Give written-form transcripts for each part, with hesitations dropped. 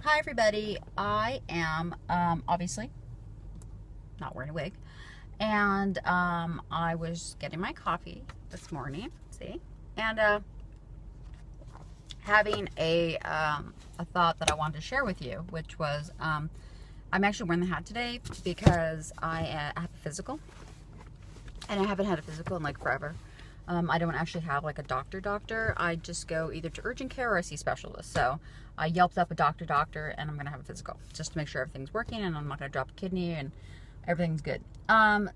Hi everybody, I am obviously not wearing a wig, and I was getting my coffee this morning, see, and having a thought that I wanted to share with you, which was I'm actually wearing the hat today because I have a physical, and I haven't had a physical in like forever. I don't actually have like a doctor. I just go either to urgent care or I see specialists. So I yelped up a doctor, and I'm going to have a physical just to make sure everything's working and I'm not going to drop a kidney and everything's good.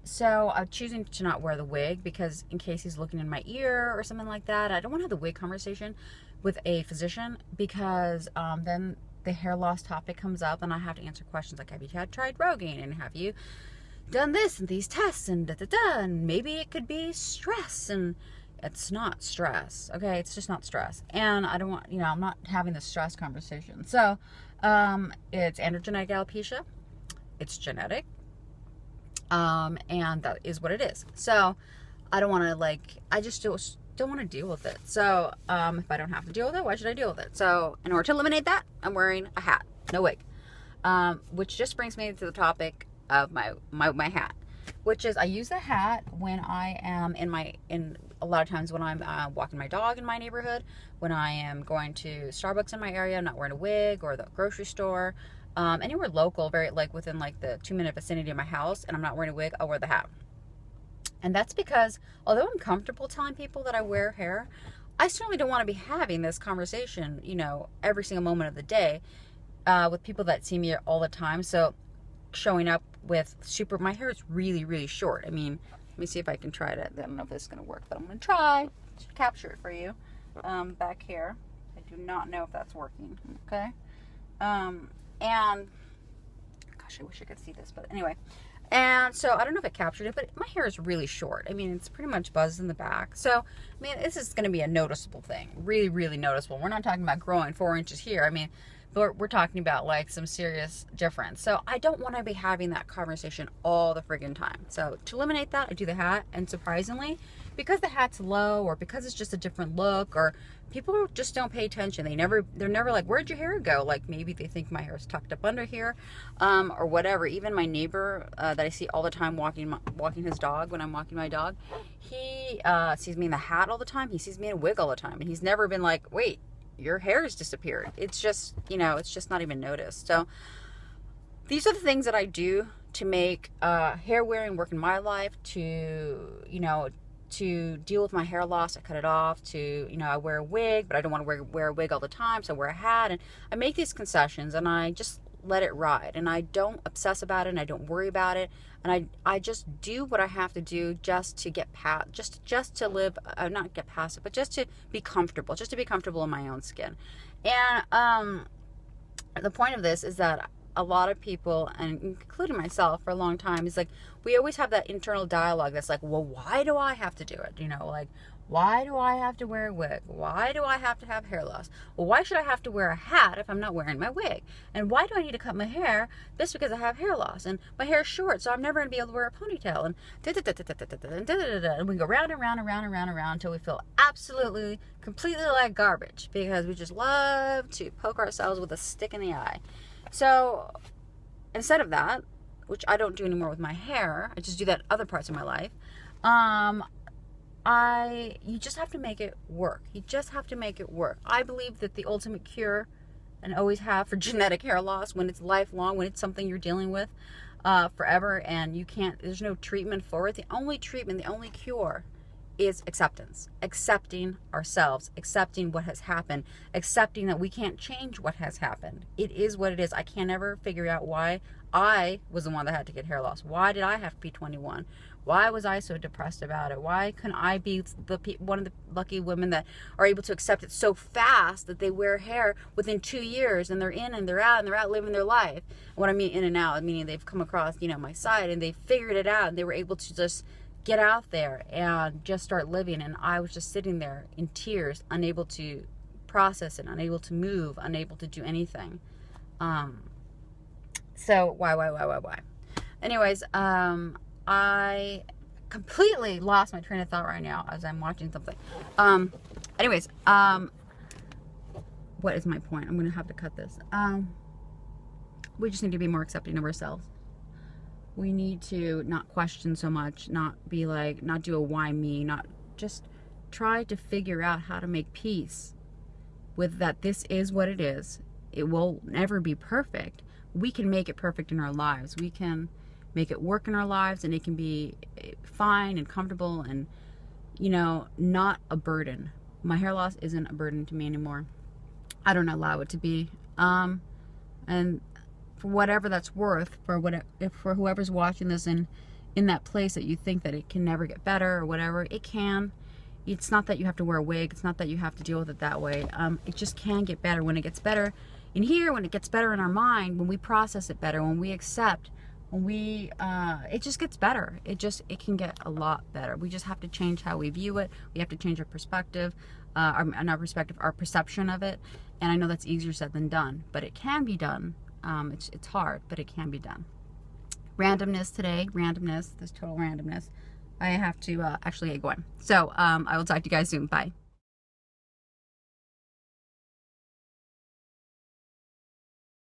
So I'm choosing to not wear the wig because in case he's looking in my ear or something like that, I don't want to have the wig conversation with a physician because then the hair loss topic comes up and I have to answer questions like, have you tried Rogaine, and have you done this and these tests and and maybe it could be stress, and it's not stress. Okay, it's just not stress, and I don't want, I'm not having the stress conversation. So it's androgenetic alopecia, it's genetic, and that is what it is. So I don't want to I just don't want to deal with it. So if I don't have to deal with it, why should I deal with it? So in order to eliminate that, I'm wearing a hat, no wig, which just brings me to the topic of my hat, which is I use the hat when I am in a lot of times when I'm walking my dog in my neighborhood, when I am going to Starbucks in my area, I'm not wearing a wig, or the grocery store, anywhere local, very within the 2-minute vicinity of my house, and I'm not wearing a wig, I'll wear the hat. And that's because although I'm comfortable telling people that I wear hair, I certainly don't want to be having this conversation, every single moment of the day, with people that see me all the time. So showing up with my hair is really short. I mean, let me see if I can try it. I don't know if this is going to work, but I'm going to try to capture it for you. Back here, I do not know if that's working. Okay. And gosh, I wish I could see this, but anyway. And so I don't know if it captured it, but my hair is really short. I mean, it's pretty much buzzed in the back. So, I mean, this is going to be a noticeable thing. Really noticeable. We're not talking about growing 4 inches here. I mean, we're talking about some serious difference. So I don't want to be having that conversation all the friggin' time. So to eliminate that, I do the hat. And surprisingly, because the hat's low, or because it's just a different look, or people just don't pay attention. They're never like, where'd your hair go? Maybe they think my hair is tucked up under here, or whatever. Even my neighbor that I see all the time walking his dog when I'm walking my dog, he sees me in the hat all the time. He sees me in a wig all the time, and he's never been like, wait, your hair has disappeared. It's just, it's just not even noticed. So these are the things that I do to make hair wearing work in my life, to deal with my hair loss. I cut it off. I wear a wig, but I don't want to wear a wig all the time, so I wear a hat, and I make these concessions, and I just let it ride, and I don't obsess about it, and I don't worry about it, and I just do what I have to do just to get past, just to live, not get past it, but just to be comfortable, in my own skin. And the point of this is that a lot of people, and including myself for a long time, is we always have that internal dialogue that's well, why do I have to do it? Why do I have to wear a wig? Why do I have to have hair loss? Well, why should I have to wear a hat if I'm not wearing my wig? And why do I need to cut my hair just because I have hair loss? And my hair is short, so I'm never going to be able to wear a ponytail. And we go round and round until we feel absolutely, completely like garbage because we just love to poke ourselves with a stick in the eye. So instead of that, which I don't do anymore with my hair, I just do that in other parts of my life, you just have to make it work. I believe that the ultimate cure, and always have, for genetic hair loss, when it's lifelong, when it's something you're dealing with forever, and there's no treatment for it, the only cure is acceptance. Accepting ourselves, accepting what has happened, accepting that we can't change what has happened. It is what it is. I can't ever figure out why I was the one that had to get hair loss. Why did I have to be 21? Why was I so depressed about it? Why couldn't I be one of the lucky women that are able to accept it so fast that they wear hair within 2 years, and they're in and they're out, and they're out living their life? What I mean in and out, meaning they've come across, my site, and they figured it out, and they were able to just get out there and just start living. And I was just sitting there in tears, unable to process it, unable to move, unable to do anything. So why? Anyways, I completely lost my train of thought right now as I'm watching something. Anyways, what is my point? I'm gonna have to cut this. we just need to be more accepting of ourselves. We need to not question so much, not be like, not do a why me, not just try to figure out how to make peace with that. This is what it is. It will never be perfect. We can make it perfect in our lives. We can make it work in our lives, and it can be fine and comfortable and, you know, not a burden. My hair loss isn't a burden to me anymore. I don't allow it to be. And for whatever that's worth, for whoever's watching this in that place that you think that it can never get better or whatever, it can. It's not that you have to wear a wig. It's not that you have to deal with it that way. It just can get better. When it gets better in here, when it gets better in our mind, when we process it better, when we accept, when we, it just gets better. It can get a lot better. We just have to change how we view it. We have to change our perspective, our perception of it. And I know that's easier said than done, but it can be done. It's hard, but it can be done. Randomness today, this total randomness. I have to actually get going. So I will talk to you guys soon. Bye.